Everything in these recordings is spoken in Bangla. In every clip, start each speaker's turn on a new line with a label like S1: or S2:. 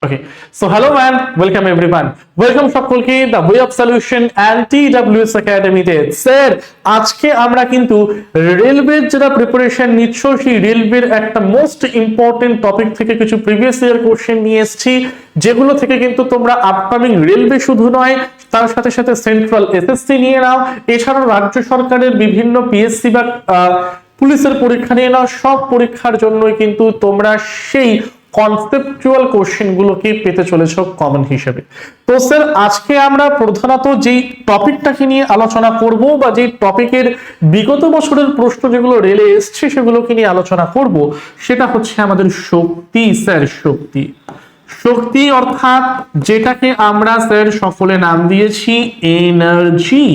S1: Okay, so hello and welcome everyone. Welcome সকলকে the way of solution and TWS Academy তে স্যার আজকে আমরা কিন্তু রেলওয়ের যারা প্রিপারেশন নিচ্ছ সেই রেলওয়ের একটা মোস্ট ইম্পর্টেন্ট টপিক থেকে কিছু প্রিভিয়াস ইয়ার কোশ্চেন নিয়ে এসেছি, যেগুলো থেকে কিন্তু তোমরা আপকামিং রেলওয়ে শুধু নয় তার সাথে সাথে সেন্ট্রাল এসএসসি নিয়ে নাও, এছাড়াও রাজ্য সরকারের বিভিন্ন পিএসসি বা পুলিশের পরীক্ষা নিয়ে নাও, সব পরীক্ষার জন্যই কিন্তু তোমরা সেই কনসেপচুয়াল কোশ্চেন গুলোকে পেতে চলেছ কমন হিসেবে। তো স্যার আজকে আমরা প্রধানত যেই টপিকটাকে নিয়ে আলোচনা করব বা যেই টপিকের বিগত বছরের প্রশ্ন যেগুলো রেলে এসছে সেগুলোকে নিয়ে আলোচনা করব, সেটা হচ্ছে আমাদের শক্তি। স্যার শক্তি শক্তি অর্থাৎ যেটাকে আমরা স্যার সকলে নাম দিয়েছি এনার্জি।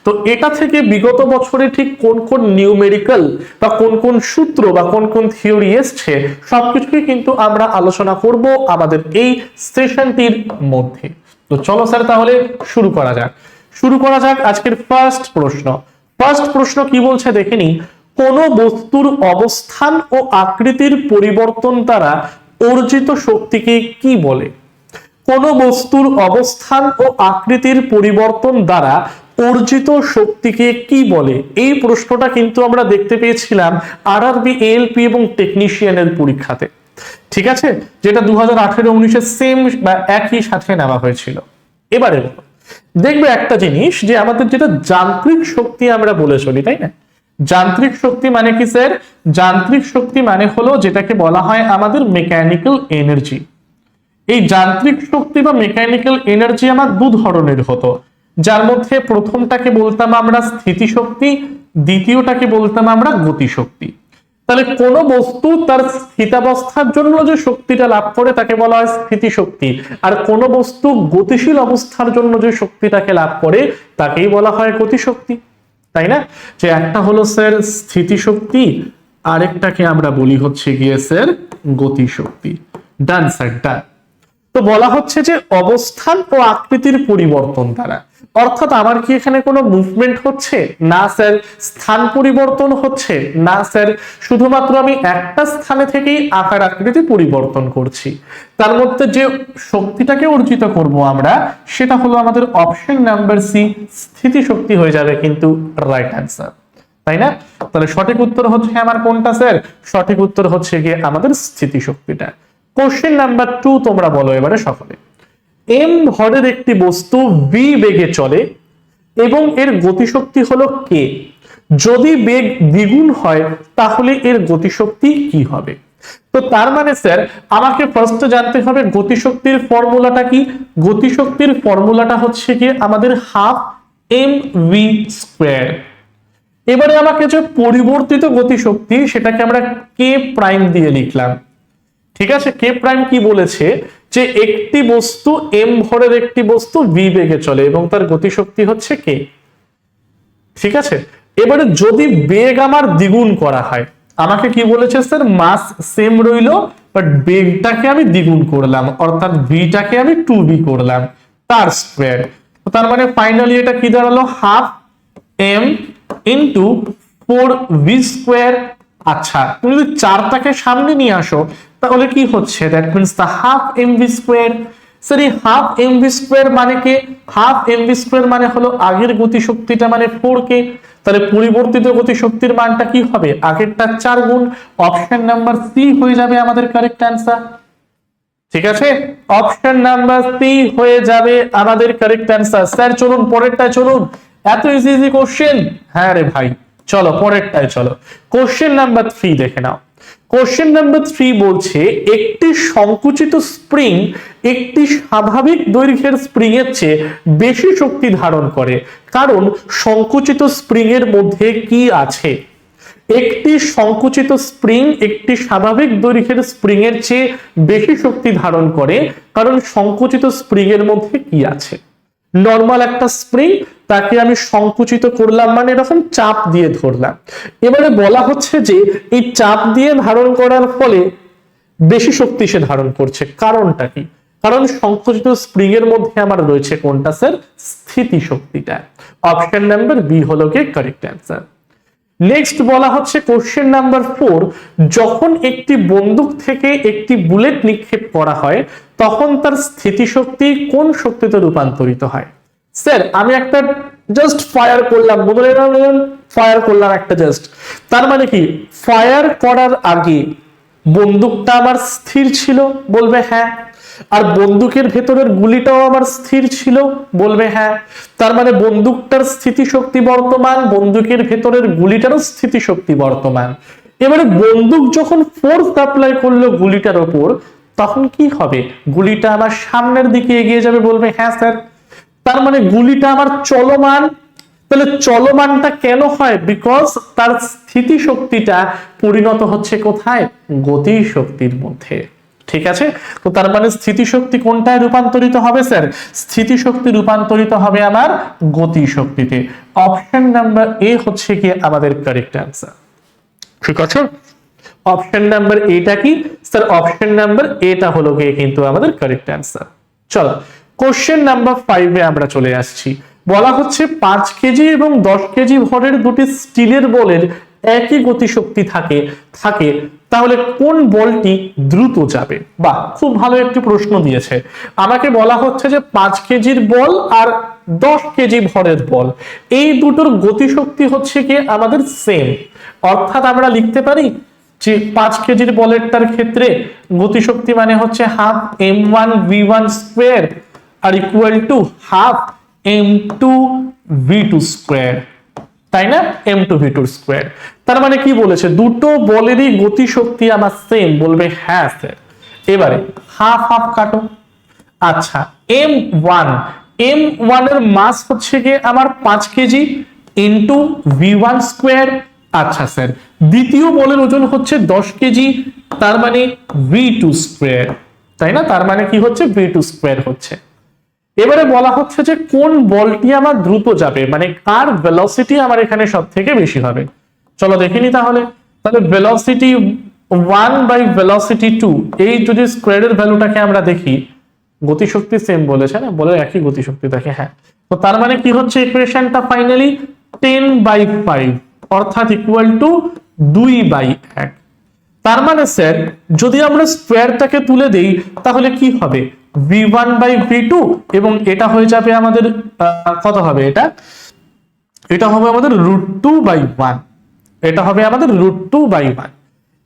S1: তো এটা থেকে বিগত বছরে ঠিক কোন কোন নিউমেরিক্যাল বা কোন কোন সূত্র বা কোন কোন থিওরি এসছে সবকিছুই কিন্তু আমরা আলোচনা করব আমাদের এই সেশনটির মধ্যে। তো চলো স্যার তাহলে শুরু করা যাক আজকের ফার্স্ট প্রশ্ন কি বলছে দেখে নি। কোন বস্তুর অবস্থান ও আকৃতির পরিবর্তন দ্বারা অর্জিত শক্তিকে কি বলে? কোন বস্তুর অবস্থান ও আকৃতির পরিবর্তন দ্বারা অর্জিত শক্তিকে কি বলে? এই প্রশ্নটা কিন্তু আমরা দেখতে পেয়েছিলাম আরআরবি, এএলপি এবং টেকনিশিয়ানের পরীক্ষাতে, ঠিক আছে, যেটা 2018-19 সেম বা একই সাথে নেওয়া হয়েছিল। এবারে দেখবে একটা জিনিস যে আমাদের যেটা যান্ত্রিক শক্তি আমরা বলে চলি, তাই না? যান্ত্রিক শক্তি মানে কি স্যার? যান্ত্রিক শক্তি মানে হলো যেটাকে বলা হয় আমাদের মেকানিক্যাল এনার্জি। এই যান্ত্রিক শক্তি বা মেকানিক্যাল এনার্জি আমার দু ধরনের হতো, যার মধ্যে প্রথমটাকে বলতাম আমরা স্থিতিশক্তি, দ্বিতীয়টাকে বলতাম আমরা গতিশক্তি। তাহলে কোন বস্তু তার স্থিতাবস্থার জন্য যে শক্তিটা লাভ করে তাকে বলা হয় স্থিতিশক্তি, আর কোন বস্তু গতিশীল অবস্থার জন্য যে শক্তিটাকে লাভ করে তাকেই বলা হয় গতিশক্তি, তাই না? যে একটা হলো স্যার স্থিতিশক্তি, আরেকটাকে আমরা বলি হচ্ছে গিয়ে স্যার গতিশক্তি। ডান স্যার, ডান। তো বলা হচ্ছে যে অবস্থান ও আকৃতির পরিবর্তন দ্বারা, অর্থাৎ আমার কি এখানে কোনো মুভমেন্ট হচ্ছে না স্যার? স্থান পরিবর্তন হচ্ছে না স্যার? শুধুমাত্র আমি একটা স্থানে থেকেই আকার আকৃতি পরিবর্তন করছি। তার মধ্যে যে শক্তিটাকে অর্জিত করব আমরা, সেটা হলো আমাদের অপশন নাম্বার সি, স্থিতিশক্তি হয়ে যাবে কিন্তু রাইট অ্যান্সার, তাই না? তাহলে সঠিক উত্তর হচ্ছে আমার কোনটা স্যার? সঠিক উত্তর হচ্ছে গিয়ে আমাদের স্থিতিশক্তিটা। কোশ্চেন নাম্বার 2 তোমরা বলো এবারে সকলে। এম ভরের একটি বস্তু ভি বেগে চলে এবং এর গতিশক্তি হলো কে। যদি বেগ দ্বিগুণ হয় তাহলে এর গতিশক্তি কি হবে? তো তার মানে স্যার আমাকে ফার্স্ট জানতে হবে গতিশক্তির ফর্মুলাটা কি। গতিশক্তির ফর্মুলাটা হচ্ছে কি আমাদের হাফ এম ভি স্কোয়ার। এবারে আমাকে যে পরিবর্তিত গতিশক্তি সেটাকে আমরা কে প্রাইম দিয়ে লিখলাম, ঠিক আছে? কে প্রাইম কি বলেছে যে একটি বস্তু এম ভরের একটি বস্তু ভি বেগে চলে এবং তার গতিশক্তি হচ্ছে কে, ঠিক আছে? এবারে যদি বেগ আমার দ্বিগুণ করা হয়, আমাকে কি বলেছে স্যার? মাস সেম রইলো বাট বেগটাকে আমি দ্বিগুণ করলাম, অর্থাৎ ভিটাকে আমি 2v করলাম তার স্কোয়ার। তার মানে ফাইনালি এটা কি দাঁড়ালো? Half M into 4v square. আচ্ছা, তুমি যদি 4টাকে সামনে নিয়ে আসো তাহলে কি হচ্ছে? That means the half MV square. Sir এই হাফ এমভি স্কোয়ার মানে কে? হাফ এমভি স্কোয়ার মানে হলো আগের গতিশক্তিটা মানে 4k। তাহলে পরিবর্তিত গতিশক্তির মানটা কি হবে? আগেরটা 4 গুণ। অপশন নাম্বার সি হয়ে যাবে আমাদের কারেক্ট অ্যান্সার, ঠিক আছে? অপশন নাম্বার সি হয়ে যাবে আমাদের কারেক্ট অ্যান্সার। স্যার চলুন পরেরটায় চলুন, এত ইজি ইজি কোশ্চেন। হ্যাঁ রে ভাই, চলো পরেরটায় চলো। কোশ্চেন নাম্বার 3 দেখে নাও। কোশ্চেন নাম্বার 3 বলছে একটি সংকুচিত স্প্রিং একটি স্বাভাবিক দৈর্ঘ্যের স্প্রিং এর চেয়ে বেশি শক্তি ধারণ করে, কারণ সংকুচিত স্প্রিং এর মধ্যে কি আছে? একটি সংকুচিত স্প্রিং একটি স্বাভাবিক দৈর্ঘ্যের স্প্রিং এর চেয়ে বেশি শক্তি ধারণ করে, কারণ সংকুচিত স্প্রিং এর মধ্যে কি আছে? নর্মাল একটা স্প্রিং, তাকে আমি সংকুচিত করলাম মানে এরকম চাপ দিয়ে ধরলাম। এবারে বলা হচ্ছে যে এই চাপ দিয়ে ধারণ করার ফলে বেশি শক্তি সে ধারণ করছে, কারণটা কি? কারণ সংকুচিত স্প্রিং এর মধ্যে আমার রয়েছে কোনটা স্যার? স্থিতি শক্তিটা। অপশন নাম্বার বি হলো কি কারেক্ট অ্যান্সার। নেক্সট বলা হচ্ছে কোশ্চেন নাম্বার 4, যখন একটি বন্দুক থেকে একটি বুলেট নিক্ষেপ করা হয় তখন তার স্থিতিশক্তি কোন শক্তিতে রূপান্তরিত হয়? স্যার আমি একটা জাস্ট ফায়ার করলাম, ফায়ার করলাম একটা জাস্ট, তার মানে কি ফায়ার করার আগে বন্দুকটা আমার স্থির ছিল? বলবে হ্যাঁ। আর বন্দুকের ভেতরের গুলিটাও আমার স্থির ছিল? বলবে হ্যাঁ। তার মানে বন্দুকটার স্থিতিশক্তি বর্তমান, বন্দুকের ভেতরের গুলিটারও স্থিতিশক্তি বর্তমান। এবারে বন্দুক যখন ফোর্স অ্যাপ্লাই করলো গুলিটার ওপর, তখন কি হবে? গুলিটা আমার সামনের দিকে এগিয়ে যাবে? বলবে হ্যাঁ স্যার। তার মানে গুলিটা আমার চলমান। তাহলে চলমানটা কেন হয়? বিকজ তার স্থিতিশক্তিটা পরিণত হচ্ছে কোথায়? গতি শক্তির মধ্যে। ঠিক আছে, তো তার মানে স্থিতিশক্তি কোনটায় রূপান্তরিত হবে স্যার? স্থিতিশক্তি রূপান্তরিত হবে আমার গতি শক্তিতে। অপশন নাম্বার এ হচ্ছে কি আমাদের কারেক্ট অ্যান্সার। ঠিক আছে, অপশন নাম্বার এটা কি স্যার? অপশন নাম্বার এটা হলো গিয়ে কিন্তু আমাদের কারেক্ট অ্যান্সার। চলো কোশ্চেন নাম্বার 5 এ আমরা চলে আসছি। বলা হচ্ছে 5 কেজি এবং 10 কেজি ভরের দুটি স্টিলের বলের একই গতিশক্তি থাকে তাহলে কোন বলটি দ্রুত যাবে? বাহ, খুব ভালো একটি প্রশ্ন দিয়েছে। আমাকে বলা হচ্ছে যে 5 কেজির বল আর 10 কেজি ভরের বল, এই দুটোর গতিশক্তি হচ্ছে কি আমাদের সেম। অর্থাৎ আমরা লিখতে পারি যে 5 কেজির বলেরটার ক্ষেত্রে গতিশক্তি মানে হচ্ছে হাফ m1 v1 স্কয়ার আর equal to half m2 v2 square, তাই না? m2 v2 square. তার মানে কি বলেছে? দুটো বলেরই গতিশক্তি আমার সেম? বলবে হ্যাঁ স্যার। এবারে হাফ হাফ কাটো। আচ্ছা, m1 এর মাস হচ্ছে গিয়ে আমার 5 কেজি ইনটু v1 স্কয়ার। আচ্ছা স্যার, দ্বিতীয় বলের ওজন হচ্ছে 10 কেজি, তার মানে v2 স্কয়ার, তাই না? তার মানে কি হচ্ছে? v2 স্কয়ার হচ্ছে। এবারে বলা হচ্ছে যে কোন বলটি আমার দ্রুত যাবে, মানে কার ভেলোসিটি আমার এখানে সব থেকে বেশি হবে। চলো দেখিনি তাহলে। ভেলোসিটি 1 বাই ভেলোসিটি 2, এই যদি স্কয়ারের ভ্যালুটাকে আমরা দেখি, গতিশক্তি সেম বলেছে না, বলে একই গতিশক্তি থাকে। হ্যাঁ, তো তার মানে কি হচ্ছে ইকুয়েশনটা ফাইনালি 10/5 অর্থাৎ ইকুয়াল টু 2/1। তার মানে স্যার যদি আমরা স্কয়ারটাকে তুলে দেই তাহলে কি হবে? v1 বাই v2 এবং এটা হয়ে যাবে আমাদের কত হবে? এটা হবে আমাদের √2/1। এটা হবে আমাদের √2/1।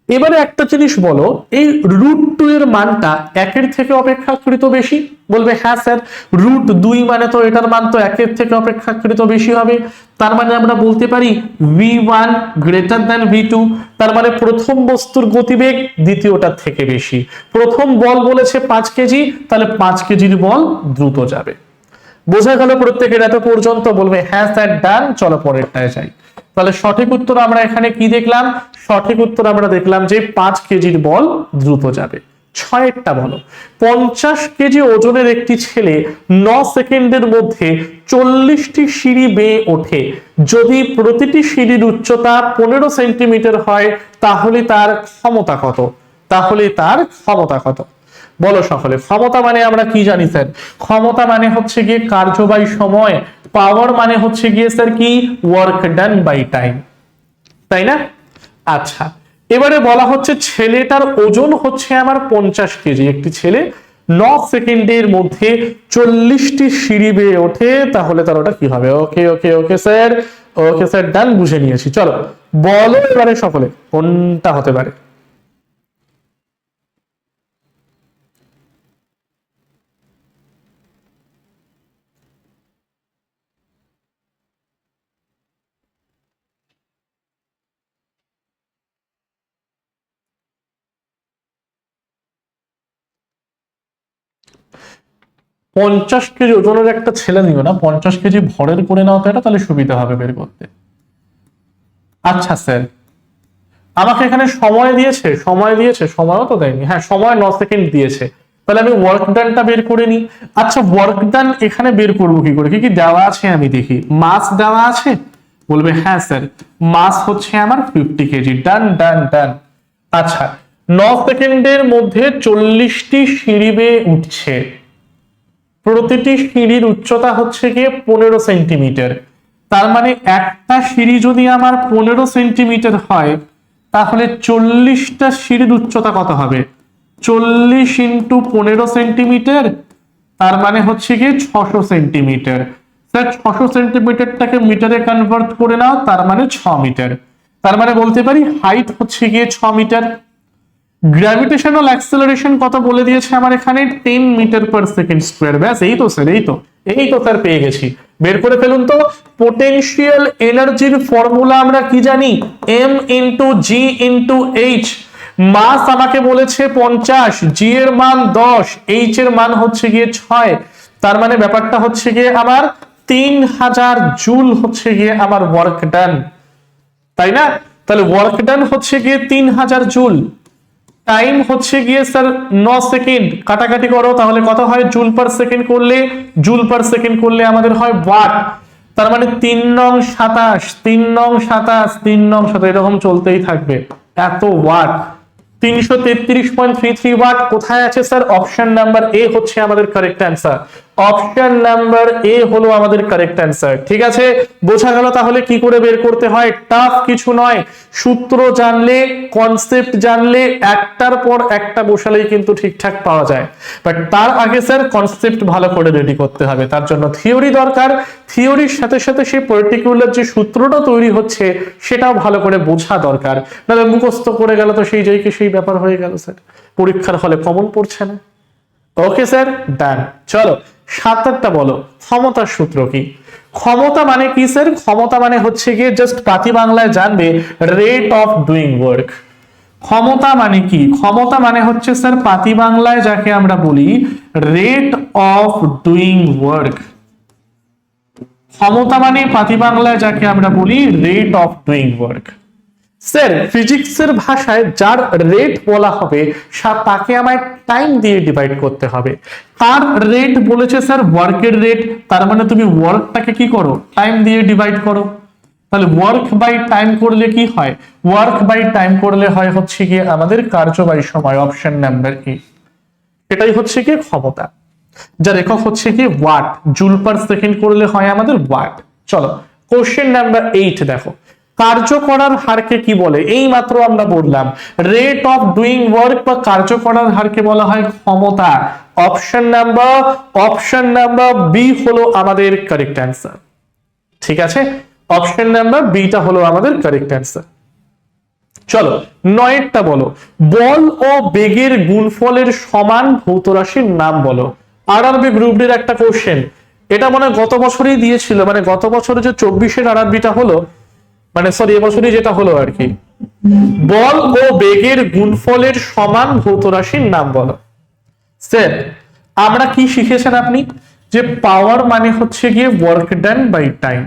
S1: এবারে একটা জিনিস বলো, এই √2 এর মানটা 1 এর থেকে অপেক্ষাকৃত বেশি? বলবে হ্যাঁ স্যার, √2 মানে তো এটার মান তো 1 এর থেকে অপেক্ষাকৃত বেশি হবে। তার মানে আমরা বলতে পারি v1 গ্রেটার দ্যান v2। তার মানে প্রথম বস্তুর গতিবেগ দ্বিতীয়টার থেকে বেশি। প্রথম বল বলেছে 5 কেজি, তাহলে 5 কেজির বল দ্রুত যাবে। বোঝা গেল প্রত্যেকের এত পর্যন্ত? বলবে হ্যাঁ স্যার, ডান। চলো পরেরটায় যাই। তাহলে সঠিক উত্তর আমরা এখানে কি দেখলাম? সঠিক উত্তর আমরা দেখলাম যে 5 কেজির বল দ্রুত যাবে। 6এরটা বলো। 50 কেজি ওজনের একটি ছেলে 9 সেকেন্ডের মধ্যে 40টি সিঁড়ি বেয়ে ওঠে। যদি প্রতিটি সিঁড়ির উচ্চতা 15 সেন্টিমিটার হয় তাহলে তার ক্ষমতা কত? বলো সকলে। ক্ষমতা মানে আমরা কি জানি স্যার? ক্ষমতা মানে হচ্ছে গিয়ে কার্য বাই সময়, পাওয়ার মানে হচ্ছে গিয়ে স্যার কি? ওয়ার্ক ডান বাই টাইম, তাই না? আচ্ছা, এবারে বলা হচ্ছে ছেলেটার ওজন হচ্ছে আমার 50 কেজি। একটি ছেলে 9 সেকেন্ডের মধ্যে 40টি সিঁড়ি বেয়ে ওঠে, তাহলে তার ওটা কি হবে? ওকে ওকে ওকে স্যার, ওকে স্যার, ডান, বুঝে নিয়েছি। চলো বলো এবারে সকলে কোনটা হতে পারে। পঞ্চাশ কেজি ওজনের একটা ছেলে নিও না, 50 কেজি ভরের করে নাও তো এটা, তাহলে সুবিধা হবে বের করতে। আচ্ছা স্যার, আমাকে এখানে সময়ও তো দেয়নি। হ্যাঁ, সময় 9 সেকেন্ড দিয়েছে, তাহলে আমি ওয়ার্ক ডানটা বের করে নিই। আচ্ছা, ওয়ার্ক ডান এখানে বের করবো কি করে? কি দেওয়া আছে আমি দেখি। মাস দেওয়া আছে? বলবে হ্যাঁ স্যার, মাস হচ্ছে আমার 50 কেজি। ডান ডান ডান। আচ্ছা, 9 সেকেন্ডের মধ্যে 40টি সিঁড়ি বেয়ে উঠছে, প্রতিটি সিঁড়ির উচ্চতা হচ্ছে গিয়ে 15 সেন্টিমিটার। তার মানে একটা সিঁড়ি যদি আমার 15 সেন্টিমিটার হয় তাহলে 40টা সিঁড়ির উচ্চতা কত হবে? 40 ইন্টু 15 সেন্টিমিটার, তার মানে হচ্ছে গিয়ে 600 সেন্টিমিটার। স্যার 600 সেন্টিমিটারটাকে মিটারে কনভার্ট করে নাও, তার মানে 6 মিটার। তার মানে বলতে পারি হাইট হচ্ছে গিয়ে 6 মিটার। গ্র্যাভিটেশনাল অ্যাক্সেলারেশন কত বলে দিয়েছে আমার এখানে, 10 মিটার পার সেকেন্ড স্কোয়ার। ব্যাস এই তো স্যার, এই তো স্যার পেয়ে গেছি। বের করে ফেলুন তো। পোটেনশিয়াল এনার্জির ফর্মুলা আমরা কি জানি, m into G into H. মাস আমাকে বলেছে 50, জি এর মান 10, এইচ এর মান হচ্ছে গিয়ে 6। তার মানে ব্যাপারটা হচ্ছে গিয়ে আমার 3000 জুল হচ্ছে গিয়ে আমার ওয়ার্ক ডান, তাই না? তাহলে ওয়ার্ক ডান হচ্ছে গিয়ে 3000 জুল। টাইম হচ্ছে গিয়ে স্যার 9 সেকেন্ড। কাটাকাটি করো, তাহলে কত হয়, জুল পার সেকেন্ড করলে, জুল পার সেকেন্ড করলে আমাদের হয় ওয়াট। তার মানে 3 নং 27, 3 নং 27, 3 নং 27, এরকম চলতেই থাকবে। এত ওয়াট, 333.33 ওয়াট কোথায় আছে স্যার? অপশন নাম্বার এ হচ্ছে আমাদের correct answer. Option number A হলো আমাদের কারেক্ট অ্যান্সার। ঠিক আছে, বোঝা গেল তাহলে কি করে বের করতে হয়। টাফ কিছু নয়, সূত্র জানলে, কনসেপ্ট জানলে, একটার পর একটা বসালেই কিন্তু ঠিকঠাক পাওয়া যায়। বাট তার আগে স্যার কনসেপ্ট ভালো করে রেডি করতে হবে, তার জন্য থিওরি দরকার। থিওরির সাথে সাথে সেই পার্টিকুলার যে সূত্রটা তৈরি হচ্ছে সেটাও ভালো করে বোঝা দরকার। নাহলে মুখস্থ করে গেল তো সেই জায়গায় সেই ব্যাপার হয়ে গেল স্যার, পরীক্ষার হলে কমন পড়ছে না। ওকে স্যার, ডান। চলো 7টা বলো, ক্ষমতার সূত্র কি? ক্ষমতা মানে কি স্যার? ক্ষমতা মানে হচ্ছে গিয়ে জাস্ট পাতি বাংলায় জানবে রেট অফ ডুইং ওয়ার্ক। ক্ষমতা মানে কি? ক্ষমতা মানে হচ্ছে স্যার পাতি বাংলায় যাকে আমরা বলি রেট অফ ডুইং ওয়ার্ক। ক্ষমতা মানে পাতি বাংলায় যাকে আমরা বলি rate of doing work. Sir ফিজিক্সের ভাষায় যার রেট বলা হবে তাকে আমায় টাইম দিয়ে ডিভাইড করতে হবে। কার রেট বলেছে স্যার? ওয়ার্কের রেট। তার মানে তুমি ওয়ার্কটাকে কি করো, টাইম দিয়ে ডিভাইড করো। তাহলে ওয়ার্ক বাই টাইম করলে কি হয়? ওয়ার্ক বাই টাইম করলে হয় হচ্ছে গিয়ে আমাদের কার্য বাই সময়। অপশন নাম্বার এ, এটাই হচ্ছে গিয়ে ক্ষমতা, যার একক হচ্ছে কি ওয়াট। জুল পার সেকেন্ড করলে হয় আমাদের ওয়াট। চলো কোশ্চেন নাম্বার 8 দেখো, কার্য করার হারকে কি বলে? এই মাত্র আমরা বললাম রেট অফ ডুইং ওয়ার্ক বা কার্য করার হারকে বলা হয় ক্ষমতা। অপশন নাম্বার বি হলো আমাদের কারেক্ট অ্যান্সার। ঠিক আছে, অপশন নাম্বার বিটা হলো আমাদের কারেক্ট অ্যান্সার। চলো 9টা বলো, বল ও বেগের গুণফলের সমান ভৌত রাশির নাম বলো। আরআরবি গ্রুপ ডির একটা কোশ্চেন, এটা মনে গত বছরই দিয়েছিল, মানে গত বছরে যে 24-এর আরআরবিটা হলো, মানে সরি এবছরই যেটা হলো আর কি। বল ও বেগের গুণফলের সমান ভৌত রাশির নাম বলো। স্যার আমরা কি শিখেছেন আপনি, যে পাওয়ার মানে হচ্ছে গিয়ে ওয়ার্ক ডান বাই টাইম।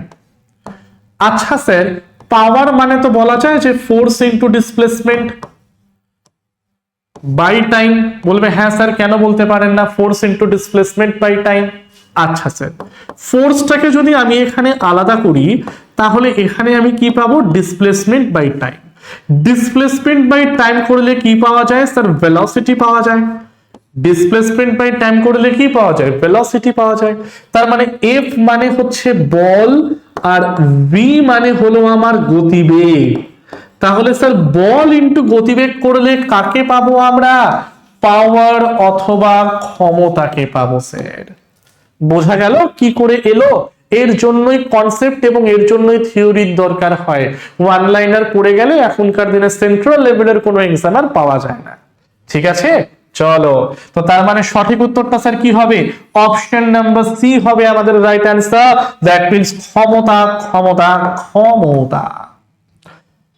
S1: আচ্ছা স্যার, পাওয়ার মানে তো বলা যায় যে force into displacement by time. বলবে হ্যাঁ স্যার, কেন বলতে পারেন না force into displacement by time. আচ্ছা স্যার, ফোর্সটাকে যদি আমি এখানে আলাদা করি তাহলে এখানে আমি কি পাবো? Displacement by time. Displacement by time করলে কি পাওয়া যায় স্যার? ভেলোসিটি পাওয়া যায়। ডিসপ্লেসমেন্ট বাই টাইম করলে কি পাওয়া যায়? ভেলোসিটি পাওয়া যায়। তার মানে এফ মানে হচ্ছে বল আর ভি মানে হলো আমার গতিবেগ। তাহলে স্যার বল ইনটু গতিবেগ করলে কাকে পাবো আমরা? পাওয়ার অথবা ক্ষমতাকে পাবো স্যার। বোঝা গেল কি করে এলো? এর জন্যই কনসেপ্ট এবং এর জন্যই থিওরির দরকার হয়। ওয়ান লাইনার পড়ে গেলে এখনকার দিনে সেন্ট্রাল লেভেলের কোনো এক্সাম আর পাওয়া যায় না। ঠিক আছে, চলো তো তার মানে সঠিক উত্তরটা স্যার কি হবে? অপশন নাম্বার সি হবে আমাদের রাইট অ্যান্সার। দ্যাট মিন্স ক্ষমতা ক্ষমতা ক্ষমতা।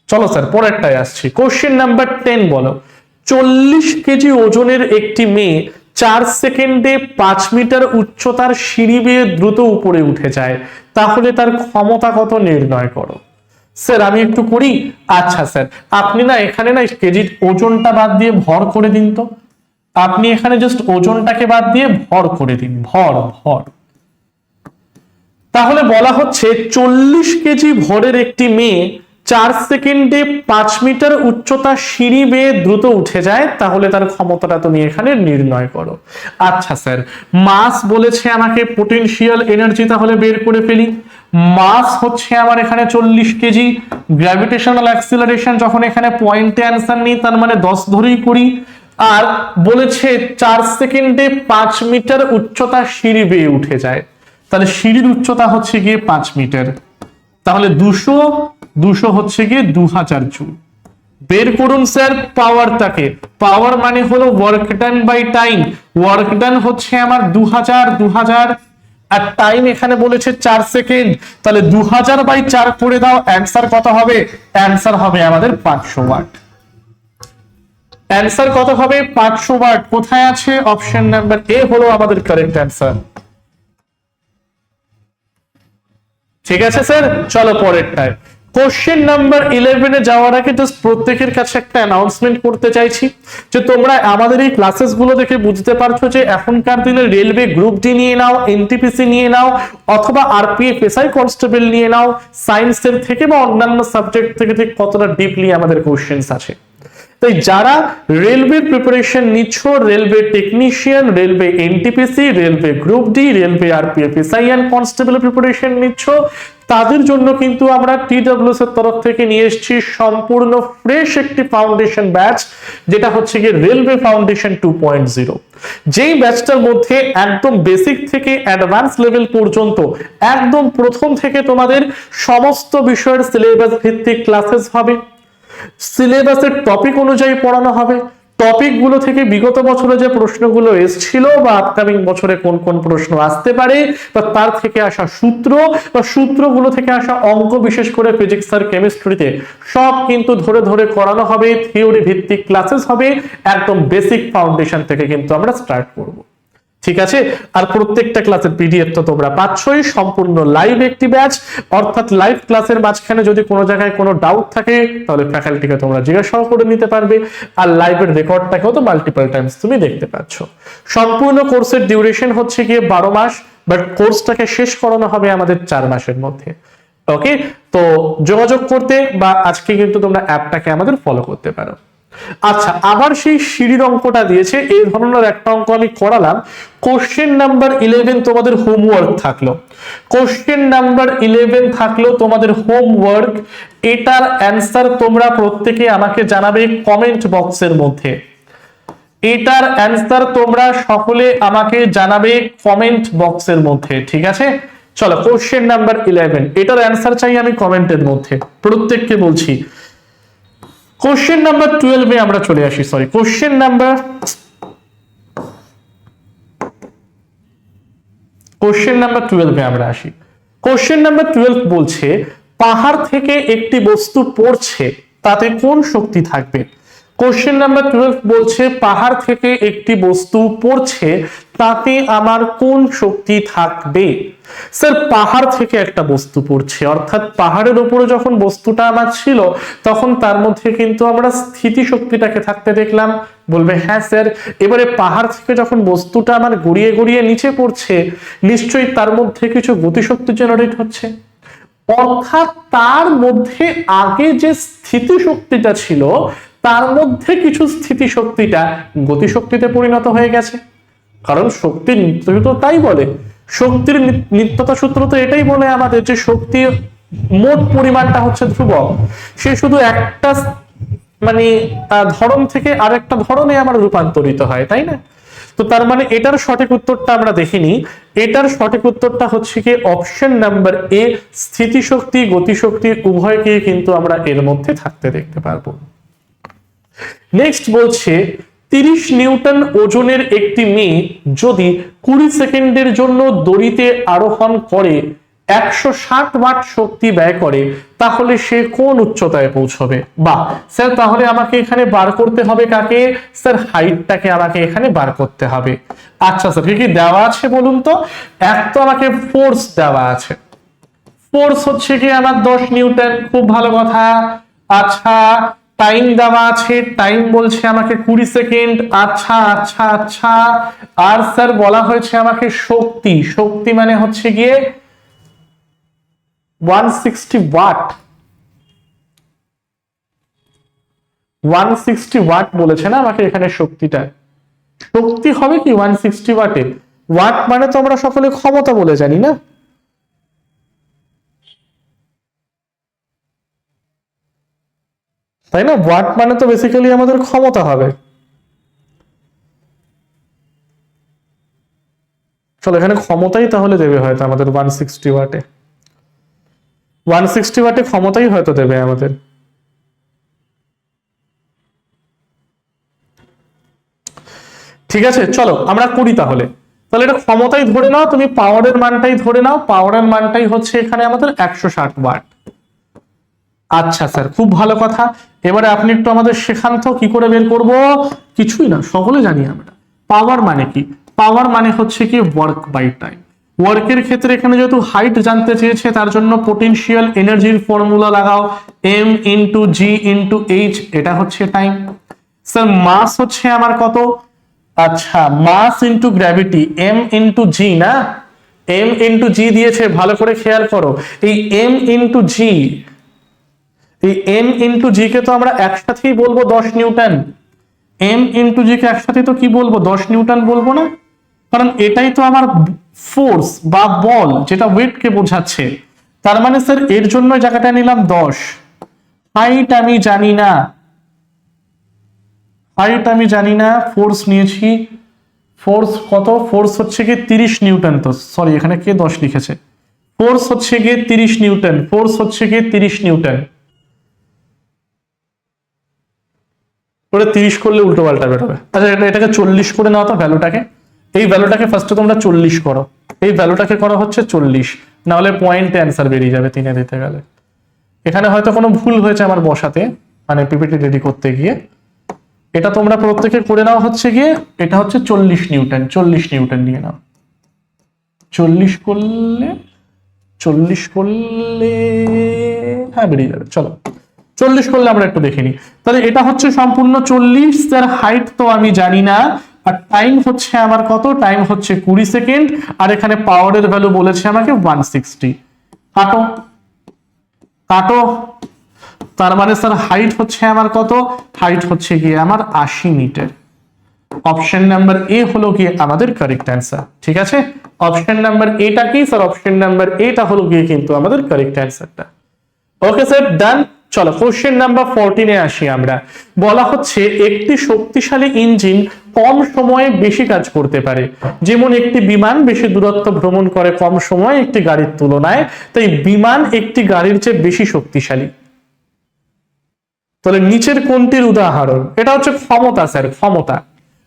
S1: চলো স্যার পরেরটায় আসছি। কোশ্চেন নাম্বার 10 বলো, 40 কেজি ওজনের একটি মেয়ে 4 সেকেন্ডে 5 মিটার উচ্চতার সিঁড়ি বেয়ে দ্রুত উপরে উঠে যায়, তাহলে তার ক্ষমতা কত নির্ণয় করো। স্যার আমি একটু করি। আচ্ছা স্যার, আপনি না এখানে না কেজির ওজনটা বাদ দিয়ে ভর করে দিন তো। আপনি এখানে জাস্ট ওজনটাকে বাদ দিয়ে ভর করে দিন, ভর ভর। তাহলে বলা হচ্ছে 40 কেজি ভরের একটি মেয়ে 4 সেকেন্ডে 5 মিটার উচ্চতা সিঁড়ি বেয়ে দ্রুত উঠে যায়, তাহলে তার ক্ষমতাটা তুমি এখানে নির্ণয় করো। আচ্ছা স্যার, মাস বলেছে আমাকে, পোটেনশিয়াল এনার্জি তাহলে বের করে ফেলি। মাস হচ্ছে আমার এখানে 40 কেজি। গ্র্যাভিটেশনাল অ্যাক্সিলারেশন যখন এখানে পয়েন্টে অ্যান্সার নেই, তার মানে 10 ধরেই করি। আর বলেছে 4 সেকেন্ডে 5 মিটার উচ্চতা সিঁড়ি বেয়ে উঠে যায়, তাহলে সিঁড়ির উচ্চতা হচ্ছে গিয়ে 5 মিটার, তাহলে 200 হচ্ছে গিয়ে 2000 জুল। বের করুন স্যার পাওয়ারটাকে, পাওয়ার মানে হলো work done by time, work done হচ্ছে আমার 2000 আর টাইম এখানে বলেছে 4 সেকেন্ড, তাহলে 2000 বাই 4 করে দাও, অ্যান্সার কত হবে? অ্যান্সার হবে আমাদের 500 ওয়াট। অ্যান্সার কত হবে? 500 ওয়াট। কোথায় আছে? অপশন নাম্বার এ হলো আমাদের কারেক্ট অ্যান্সার। ঠিক আছে স্যার, চলো পরেরটায়। কোশ্চেন নাম্বার 11 এ যাওয়ার আগে জাস্ট প্রত্যেকের কাছে একটা অ্যানাউন্সমেন্ট করতে চাইছি যে তোমরা আমাদের এই ক্লাসেস গুলো দেখে বুঝতে পারছো যে এখনকার দিনে রেলওয়ে গ্রুপ ডি নিয়ে নাও, এনটিপিসি নিয়ে নাও, অথবা আরপিএফ এসআই কনস্টেবল নিয়ে নাও, সায়েন্সের থেকে বা অন্যান্য সাবজেক্ট থেকে ঠিক কতটা ডিপলি আমাদের কোশ্চেন্স আছে। তাই যারা রেলওয়ে প্রিপারেশন নিচ্ছ, railway technician, railway NTPC, railway group D, railway RPF SI and constable preparation নিচ্ছ, তাদের জন্য কিন্তু আমরা টিডব্লিউএস এর তরফ থেকে নিয়ে এসেছি সম্পূর্ণ ফ্রেশ একটি ফাউন্ডেশন ব্যাচ, যেটা হচ্ছে গিয়ে রেলওয়ে ফাউন্ডেশন 2.0। যেই ব্যাচটার মধ্যে একদম বেসিক থেকে অ্যাডভান্স লেভেল পর্যন্ত একদম প্রথম থেকে তোমাদের সমস্ত বিষয়ের সিলেবাস ভিত্তিক ক্লাসেস হবে, সিলেবাসের টপিক অনুযায়ী পড়ানো হবে, টপিক গুলো থেকে বিগত বছরে যে প্রশ্নগুলো এসেছিল বা আপকামিং বছরে কোন কোন প্রশ্ন আসতে পারে বা তার থেকে আসা সূত্র বা সূত্রগুলো থেকে আসা অঙ্ক, বিশেষ করে ফিজিক্স আর কেমিস্ট্রিতে সব কিন্তু ধরে ধরে করানো হবে, থিওরি ভিত্তিক ক্লাসেস হবে, একদম বেসিক ফাউন্ডেশন থেকে কিন্তু আমরা স্টার্ট করব। ঠিক আছে, আর প্রত্যেকটা ক্লাসের পিডিএফ তো তোমরা পাচ্ছই, সম্পূর্ণ লাইভ একটি ব্যাচ, অর্থাৎ লাইভ ক্লাসের মাঝখানে যদি কোনো জায়গায় কোনো ডাউট থাকে তাহলে ফ্যাকাল্টিকে তোমরা জিজ্ঞাসা করে নিতে পারবে, আর লাইভের রেকর্ডটাকেও তো মাল্টিপল টাইমস তুমি দেখতে পাচ্ছ। সম্পূর্ণ কোর্সের ডিউরেশন হচ্ছে গিয়ে 12 মাস, বাট কোর্সটাকে শেষ করানো হবে আমাদের 4 মাসের মধ্যে। ওকে, তো যোগাযোগ করতে বা আজকে কিন্তু তোমরা অ্যাপটাকে আমাদের ফলো করতে পারো। আচ্ছা, আবার সেই সিঁড়ির অঙ্কটা দিয়েছে, এই ধরনের একটা অঙ্ক আমি করালাম। কোশ্চেন নাম্বার 11 তোমাদের হোমওয়ার্ক থাকলো, কোশ্চেন নাম্বার 11 থাকলো তোমাদের হোমওয়ার্ক। এটার অ্যান্সার তোমরা প্রত্যেকে আমাকে জানাবে কমেন্ট বক্সের মধ্যে, এটার অ্যান্সার তোমরা সকলে আমাকে জানাবে কমেন্ট বক্সের মধ্যে। ঠিক আছে, চলো কোশ্চেন নাম্বার 11 এটার অ্যান্সার চাই আমি কমেন্টের মধ্যে, প্রত্যেককে বলছি। কোশ্চেন নাম্বার 12 এ আমরা চলে আসি, সরি কোশ্চেন নাম্বার 12 এ আমরা আসি। কোশ্চেন নাম্বার 12 বলছে পাহাড় থেকে একটি বস্তু পড়ছে, তাতে কোন শক্তি থাকবে? কোশ্চেন নাম্বার 12 বলছে পাহাড় থেকে একটি বস্তু পড়ছে, তাতে আমার কোন শক্তি থাকবে? স্যার পাহাড় থেকে একটা বস্তু পড়ছে, অর্থাৎ পাহাড়ের উপরে যখন বস্তুটা আমার ছিল তখন তার মধ্যে কিন্তু আমরা স্থিতি শক্তিটাকে থাকতে দেখলাম। বলবে হ্যাঁ স্যার, এবারে পাহাড় থেকে যখন বস্তুটা আমার গড়িয়ে গড়িয়ে নিচে পড়ছে, নিশ্চয়ই তার মধ্যে কিছু গতিশক্তি জেনারেট হচ্ছে, অর্থাৎ তার মধ্যে আগে যে স্থিতি শক্তিটা ছিল তার মধ্যে কিছু স্থিতি শক্তিটা গতিশক্তিতে পরিণত হয়ে গেছে। কারণ শক্তির নিত্যতা তাই বলে, শক্তির নিত্যতা সূত্র তো এটাই বলে আমাদের যে শক্তির মোট পরিমাণটা হচ্ছে ধ্রুবক, সে শুধু একটা মানে ধরন থেকে আরেকটা ধরনে আমার রূপান্তরিত হয়, তাই না? তো তার মানে এটার সঠিক উত্তরটা আমরা দেখিনি, এটার সঠিক উত্তরটা হচ্ছে কি অপশন নাম্বার এ, স্থিতিশক্তি গতিশক্তি উভয়কেই কিন্তু আমরা এর মধ্যে থাকতে দেখতে পারবো। নেক্সট বলছে 30 নিউটন ওজনের একটি মেয়ে যদি 20 সেকেন্ডের জন্য দড়িতে আরোহণ করে 160 ওয়াট শক্তি ব্যয় করে, তাহলে সে কোন উচ্চতায় পৌঁছবে? বা স্যার তাহলে আমাকে এখানে বার করতে হবে কাকে? স্যার হাইটটাকে আমাকে এখানে বার করতে হবে। আচ্ছা স্যার কি কি দেওয়া আছে বলুন তো? এক তো আমাকে ফোর্স দেওয়া আছে, ফোর্স হচ্ছে কি আমার 10 নিউটন, খুব ভালো কথা। আচ্ছা টাইম দেওয়া আছে, টাইম বলছে আমাকে 20 সেকেন্ড। আচ্ছা আচ্ছা আচ্ছা, আর স্যার বলা হয়েছে আমাকে শক্তি, শক্তি মানে হচ্ছে গিয়ে 160 ওয়াট, 160 ওয়াট বলেছে না আমাকে এখানে শক্তিটা, শক্তি হবে কি 160 ওয়াটে? ওয়াট মানে তো আমরা সকলে ক্ষমতা বলে জানি না, তাই না? ওয়াট মানে তো বেসিক্যালি আমাদের ক্ষমতা হবে। চলো এখানে ক্ষমতাই তাহলে দেবে হয়তো আমাদের 160 ওয়াটে, 160 ওয়াটে ক্ষমতাই হয়তো দেবে আমাদের। ঠিক আছে, চলো আমরা করি তাহলে। তাহলে এটা ক্ষমতাই ধরে নাও, তুমি পাওয়ারের মানটাই ধরে নাও, পাওয়ারের মানটাই হচ্ছে এখানে আমাদের 160 ওয়াট। আচ্ছা স্যার, খুব ভালো কথা। এবারে আপনি একটু আমাদের শেখান তো কি করে বের করব। কিছুই না, সকলে জানি আমরা পাওয়ার মানে কি। পাওয়ার মানে হচ্ছে কি ওয়ার্ক বাই টাইম। ওয়ার্কের ক্ষেত্রে এখানে যেহেতু হাইট জানতে চেয়েছে, তার জন্য পোটেনশিয়াল এনার্জির ফর্মুলা লাগাও, M into G into H, এটা হচ্ছে টাইম। স্যার মাস হচ্ছে আমার কত? আচ্ছা, mass into gravity, M into G না, এম ইন্টু জি দিয়েছে, ভালো করে খেয়াল করো। এই এম ইন্টু জি, এই এম ইন্টু জি কে তো আমরা একসাথেই বলবো 10 নিউটন। এম ইন্টু জি কে একসাথে তো কি বলবো, 10 নিউটন বলবো না? কারণ এটাই তো আমার ফোর্স বা বল, যেটা ওয়েট কে বোঝাচ্ছে। তার মানে স্যার এর জন্য জায়গাটা নিলাম 10। হাইট আমি জানি না, হাইট আমি জানি না, ফোর্স নিয়েছি। ফোর্স কত? ফোর্স হচ্ছে কি 30 নিউটন। তো সরি, এখানে কে 10 লিখেছে? ফোর্স হচ্ছে গিয়ে 30 নিউটন, ফোর্স হচ্ছে গিয়ে 30 নিউটন। ওটা 30 করলে উল্টো পাল্টা বেরোবে। আচ্ছা, এটাকে 40 করে নাও তো ভ্যালুটাকে। এই ভ্যালুটাকে ফার্স্টে তোমরা 40 করো, এই ভ্যালুটাকে করা হচ্ছে 40, না হলে পয়েন্টে অ্যান্সার বেরিয়ে যাবে 3-এ দিতে গেলে। এখানে হয়তো কোনো ভুল হয়েছে আমার বসাতে, মানে পিপিটি রেডি করতে গিয়ে। এটা তোমরা প্রত্যেকে করে নাও হচ্ছে গিয়ে, এটা হচ্ছে 40 নিউটন, 40 নিউটন নিয়ে নাও। 40 করলে, 40 করলে হ্যাঁ বেরিয়ে যাবে। চলো 40 করলে আমরা একটু দেখে নিই। তাহলে এটা হচ্ছে সম্পূর্ণ 40, তার হাইট তো আমি জানি না, আর টাইম হচ্ছে আমার কত? টাইম হচ্ছে 20 সেকেন্ড, আর এখানে পাওয়ারের ভ্যালু বলেছে আমাকে 160। কাটো কাটো, তার মানে স্যার হাইট হচ্ছে আমার কত? হাইট হচ্ছে গিয়ে আমার 80 মিটার। অপশন নাম্বার এ হলো গিয়ে আমাদের কারেক্ট অ্যান্সার। ঠিক আছে, অপশন নাম্বার এটা কি স্যার? অপশন নাম্বার এটা হলো গিয়ে কিন্তু আমাদের কারেক্ট অ্যান্সারটা। ওকে স্যার, ডান। চলো কোশ্চেন নাম্বার 14 এ আসি আমরা। বলা হচ্ছে একটি শক্তিশালী ইঞ্জিন কম সময়ে বেশি কাজ করতে পারে। যেমন একটি বিমান বেশি দূরত্ব ভ্রমণ করে কম সময়ে একটি গাড়ির তুলনায়, তাই বিমান একটি গাড়ির চেয়ে বেশি শক্তিশালী। তাহলে নিচের কোনটির উদাহরণ? এটা হচ্ছে ক্ষমতা স্যার, ক্ষমতা।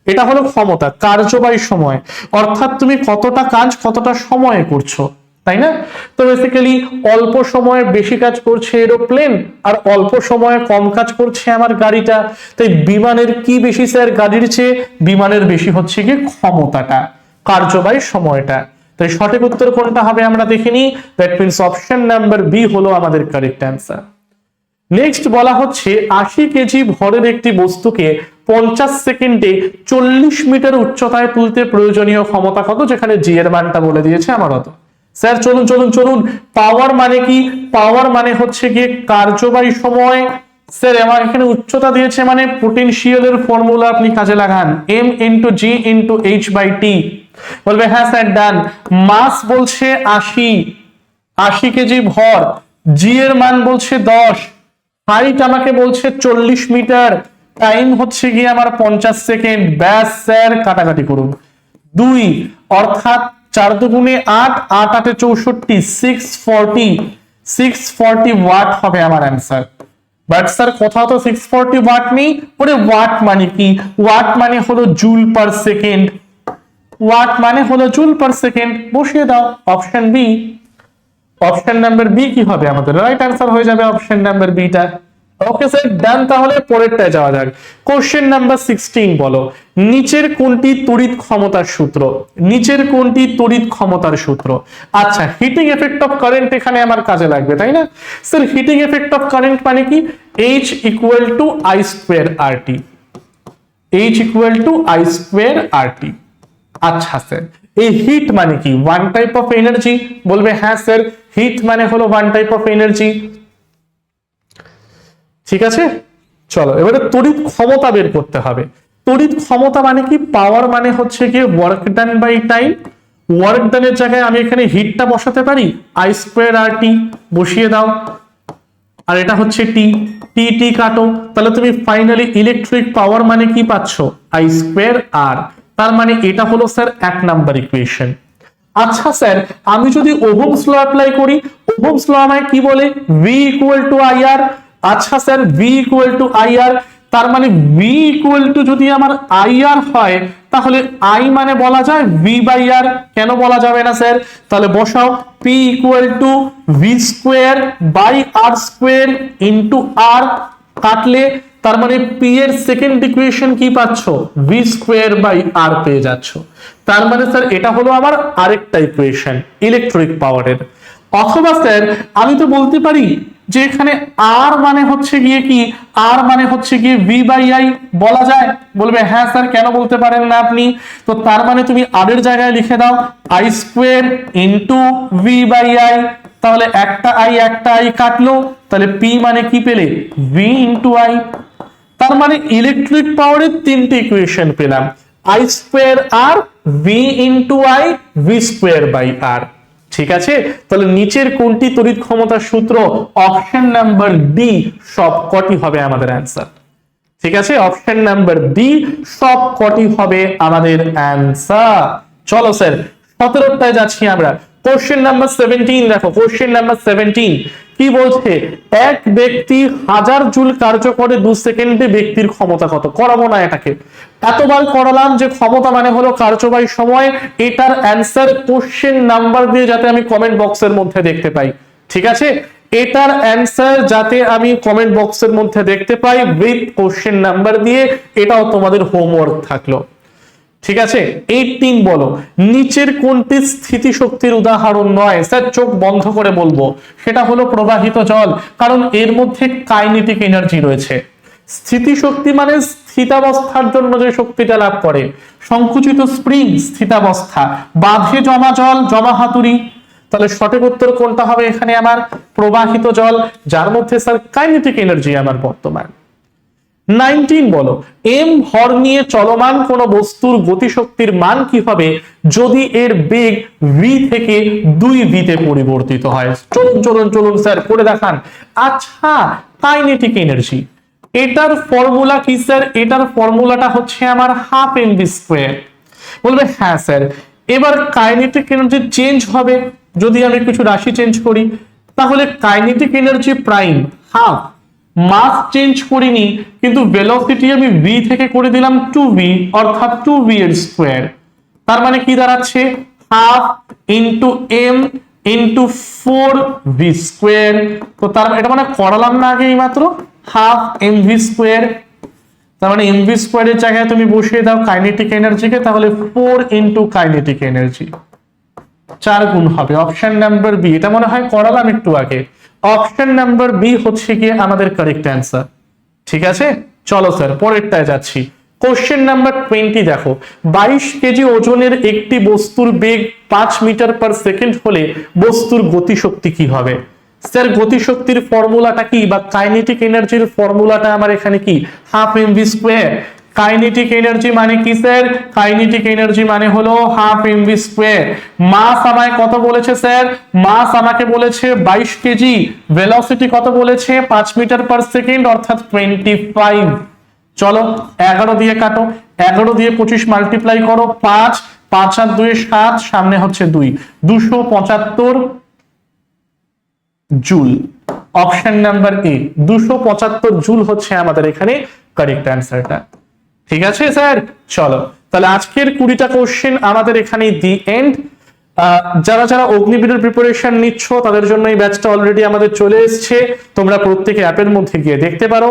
S1: এটা হলো ক্ষমতা, কার্যবাহী সময়, অর্থাৎ তুমি কতটা কাজ কতটা সময়ে করছো, তাই না? তো বেসিক্যালি অল্প সময়ে বেশি কাজ করছে এরোপ্লেন, আর অল্প সময়ে কম কাজ করছে আমার গাড়িটা। তাই বিমানের কি বেশি স্যার গাড়ির চেয়ে? বিমানের বেশি হচ্ছে কি ক্ষমতাটা, কার্যবাহী সময়টা। তাই সঠিক উত্তর কোনটা হবে আমরা দেখে নিই। That means option number B হলো আমাদের কারেক্ট অ্যান্সার। নেক্সট বলা হচ্ছে 80 কেজি ভরের একটি বস্তুকে 50 সেকেন্ডে 40 মিটার উচ্চতায় তুলতে প্রয়োজনীয় ক্ষমতা কত? যেখানে জি এর মানটা বলে দিয়েছে আমার অত। স্যার চলুন চলুন চলুন, পাওয়ার মানে কি? পাওয়ার মানে হচ্ছে গিয়ে কার্যবাহী সময়। স্যার আমার এখানে উচ্চতা দিয়েছে, মানে পোটেনশিয়ালের ফর্মুলা আপনি কাজে লাগান, M into G into H by T. বলবে হ্যাঁ স্যার ডান। মাস বলছে 80 কেজি ভর, জি এর মান বলছে 10, হাইট আমাকে বলছে 40 মিটার, টাইম হচ্ছে গিয়ে আমার 50 সেকেন্ড। ব্যাস স্যার, কাটাকাটি করুন। 2 অর্থাৎ 4 দুগুণে 8, 8 8 64, 640 ওয়াট হবে আমার অ্যান্সার। বাট স্যার কোথাও তো 640 ওয়াট নেই। ওরে ওয়াট মানে কি? ওয়াট মানে হলো জুল পার সেকেন্ড, ওয়াট মানে হলো জুল পার সেকেন্ড। বসিয়ে দাও option B. Option number B কি হবে আমাদের? রাইট অ্যান্সার হয়ে যাবে অপশন নাম্বার বিটা। Okay sir done. তাহলে পরেরটায় যাওয়া যাক। কোশ্চেন নাম্বার 16 বলো, নিচের কোনটি তড়িৎ ক্ষমতার সূত্র? নিচের কোনটি তড়িৎ ক্ষমতার সূত্র? আচ্ছা, হিটিং এফেক্ট অফ কারেন্ট এখানে আমার কাজে লাগবে, তাই না? Sir heating effect of current মানে কি? H equal to I square R T. H equal to I square R T. আচ্ছা স্যার, এই হিট মানে কি? One type of energy. বলবে হ্যাঁ স্যার, হিট মানে হলো ওয়ান টাইপ অফ এনার্জি। ঠিক আছে, চলো এবারে তড়িৎ ক্ষমতা বের করতে হবে। তড়িৎ ক্ষমতা মানে কি? পাওয়ার মানে হচ্ছে কি work done by time. Work ডানের জায়গায় আমি এখানে হিটটা বসাতে পারি, আই স্কোয়ার আর টি। বসিয়ে দাও। আর এটা হচ্ছে টি, টি টি কাটো। তাহলে তুমি ফাইনালি ইলেকট্রিক পাওয়ার মানে কি পাচ্ছ? I square R. তার মানে এটা হলো স্যার 1 নাম্বার ইকুয়েশন। আচ্ছা স্যার, আমি যদি ওহমস ল অ্যাপ্লাই করি, ওহমস ল আমায় কি বলে? V equal to IR. আচ্ছা sir, V equal to IR, তার মানে ভি ইকুয়াল টু যদি আমার আইআর হয়, তাহলে আই মানে বলা যায় ভি বাই আর। কেন বলা যাবে না স্যার? তাহলে বসাও, P equal to V square by R square into R, কাটলে তার মানে পি এর সেকেন্ড ইকুয়েশন কি পাচ্ছ? ভি স্কোয়ার বাই আর পেয়ে যাচ্ছ। তার মানে স্যার এটা হলো আমার আরেকটা ইকুয়েশন ইলেকট্রিক পাওয়ারের। অথবা স্যার আমি তো বলতে পারি যে এখানে আর মানে হচ্ছে গিয়ে কি, আর মানে হচ্ছে গিয়ে ভি বাই আই, বলা যায়? বলবে হ্যাঁ স্যার, কেন বলতে পারেন না আপনি? তো তার মানে তুমি আর এর জায়গায় লিখে দাও I square into V by I, তাহলে একটা আই কাটলো, তাহলে পি মানে কি পেলে? V into I. তার মানে ইলেকট্রিক পাওয়ারের তিনটে ইকুয়েশন পেলাম, I square R, V into I, V square by R. ঠিক আছে, তাহলে নিচের কোনটি তড়িৎ ক্ষমতার সূত্র? অপশন নাম্বার ডি সব কটি হবে আমাদের অ্যান্সার। ঠিক আছে, অপশন নাম্বার ডি সব কটি হবে আমাদের অ্যান্সার। চলো স্যার 17টায় যাচ্ছি আমরা। কোশ্চেন নাম্বার 17 দেখো, কোশ্চেন নাম্বার 17 কি বলছে? এক ব্যক্তি 1000 জুল কার্য করে 2 সেকেন্ডে, ব্যক্তির ক্ষমতা কত? করাবো না এটাকে, এতবার করালাম যে ক্ষমতা মানে হলো কার্যবাহী সময়। এটার অ্যান্সার কোশ্চেন নাম্বার দিয়ে যাতে আমি কমেন্ট বক্সের মধ্যে দেখতে পাই। ঠিক আছে, এটার অ্যান্সার যাতে আমি কমেন্ট বক্সের মধ্যে দেখতে পাই উইথ কোশ্চেন নাম্বার দিয়ে, এটাও তোমাদের হোমওয়ার্ক থাকলো। ঠিক আছে, 18 বলো, নিচের কোনটি স্থিতিশক্তির উদাহরণ নয়? স্যার চোখ বন্ধ করে বলবো, সেটা হলো প্রবাহিত জল, কারণ এর মধ্যে কাইনেটিক এনার্জি রয়েছে। স্থিতিশক্তি মানে স্থিতাবস্থার জন্য যে শক্তিটা লাভ করে। সংকুচিত স্প্রিং স্থিতাবস্থা, বাঁধে জমা জল, জমা হাতুড়ি। তাহলে সঠিক উত্তর কোনটা হবে এখানে? আমার প্রবাহিত জল, যার মধ্যে স্যার কাইনেটিক এনার্জি আমার বর্তমান। 19 বলো, এম ভর নিয়ে চলমান কোন বস্তুর গতিশক্তির মান কি হবে যদি এর বেগ ভি থেকে 2v তে পরিবর্তিত হয়? চলুন চলুন চলুন স্যার করে দেখান। আচ্ছা, কাইনেটিক এনার্জি, এটার ফর্মুলা কি স্যার? এটার ফর্মুলাটা হচ্ছে আমার হাফ এমভি স্কোয়ার। বলবে হ্যাঁ স্যার, এবার কাইনেটিক এনার্জি চেঞ্জ হবে যদি আমি কিছু রাশি চেঞ্জ করি, তাহলে কাইনেটিক এনার্জি প্রাইম হাফ, মাস চেঞ্জ করিনি কিন্তু ভেলোসিটি আমি v থেকে করে দিলাম 2v, অর্থাৎ 2v এর স্কোয়ার। তার মানে কি দাঁড়াচ্ছে? Half into M into 4v square. তো তার এটা মানে করালাম না আগে মাত্র, হাফ এমভি স্কোয়ার। তার মানে এমভি স্কোয়ারের জায়গায় তুমি বসিয়ে দাও কাইনেটিক এনার্জিকে, তাহলে 4 ইন্টু কাইনেটিক এনার্জি, 4 গুণ হবে। অপশন নাম্বার বি, এটা মনে হয় করালাম একটু আগে। অপশন নাম্বার বি হচ্ছে গিয়ে আমাদের কারেক্ট অ্যান্সার। ঠিক আছে, চলো স্যার পরেরটায় যাচ্ছি। কোশ্চেন নাম্বার 20 দেখো, 22 কেজি ওজনের একটি বস্তুর বেগ 5 মিটার পার সেকেন্ড হলে বস্তুর গতিশক্তি কি হবে? স্যার গতিশক্তির ফর্মুলাটা কি, বা কাইনেটিক এনার্জির ফর্মুলাটা আমার এখানে কি? Half MV square. Kinetic energy মানে কি স্যার? কাইনেটিক এনার্জি মানে হলো হাফ এমভি স্কোয়ার। মাস আমায় কত বলেছে স্যার? মাস আমাকে বলেছে 22 কেজি, ভেলোসিটি কত বলেছে? 5 মিটার পার সেকেন্ড, অর্থাৎ 25। চলো 11 দিয়ে কাটো, 11 দিয়ে 25 মাল্টিপ্লাই করো, 5 5 আর 2 7, সামনে হচ্ছে 2, 275 joule. Option number A 275 joule হচ্ছে আমাদের এখানে কারেক্ট অ্যান্সারটা। ঠিক আছে স্যার, চলো তাহলে আজকের 20টা কোশ্চেন আমাদের এখানে দি এন্ড। যারা যারা অগ্নিবীরের প্রিপারেশন নিচ্ছ তাদের জন্য এই ব্যাচটা অলরেডি আমাদের চলে এসেছে, তোমরা প্রত্যেকে অ্যাপের মধ্যে গিয়ে দেখতে পারো।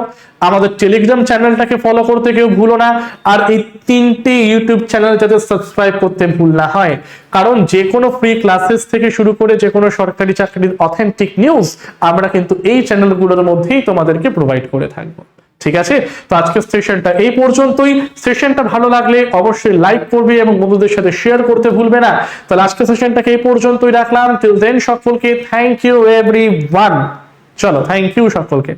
S1: আমাদের টেলিগ্রাম চ্যানেলটাকে ফলো করতে কেউ ভুলো না, আর এই 3টে ইউটিউব চ্যানেল যাতে সাবস্ক্রাইব করতে ভুল না হয়, কারণ যে কোনো ফ্রি ক্লাসেস থেকে শুরু করে যে কোনো সরকারি চাকরির অথেন্টিক নিউজ আমরা কিন্তু এই চ্যানেলগুলোর মধ্যেই তোমাদেরকে প্রোভাইড করে থাকবো। ঠিক আছে, তো আজকের সেশনটা এই পর্যন্তই। সেশনটা ভালো লাগলে অবশ্যই লাইক করবে এবং বন্ধুদের সাথে শেয়ার করতে ভুলবে না। তাহলে আজকের সেশনটাকে এই পর্যন্তই রাখলাম। টিল দেন সকলকে থ্যাংক ইউ এভরিওয়ান। চলো থ্যাংক ইউ সকলকে।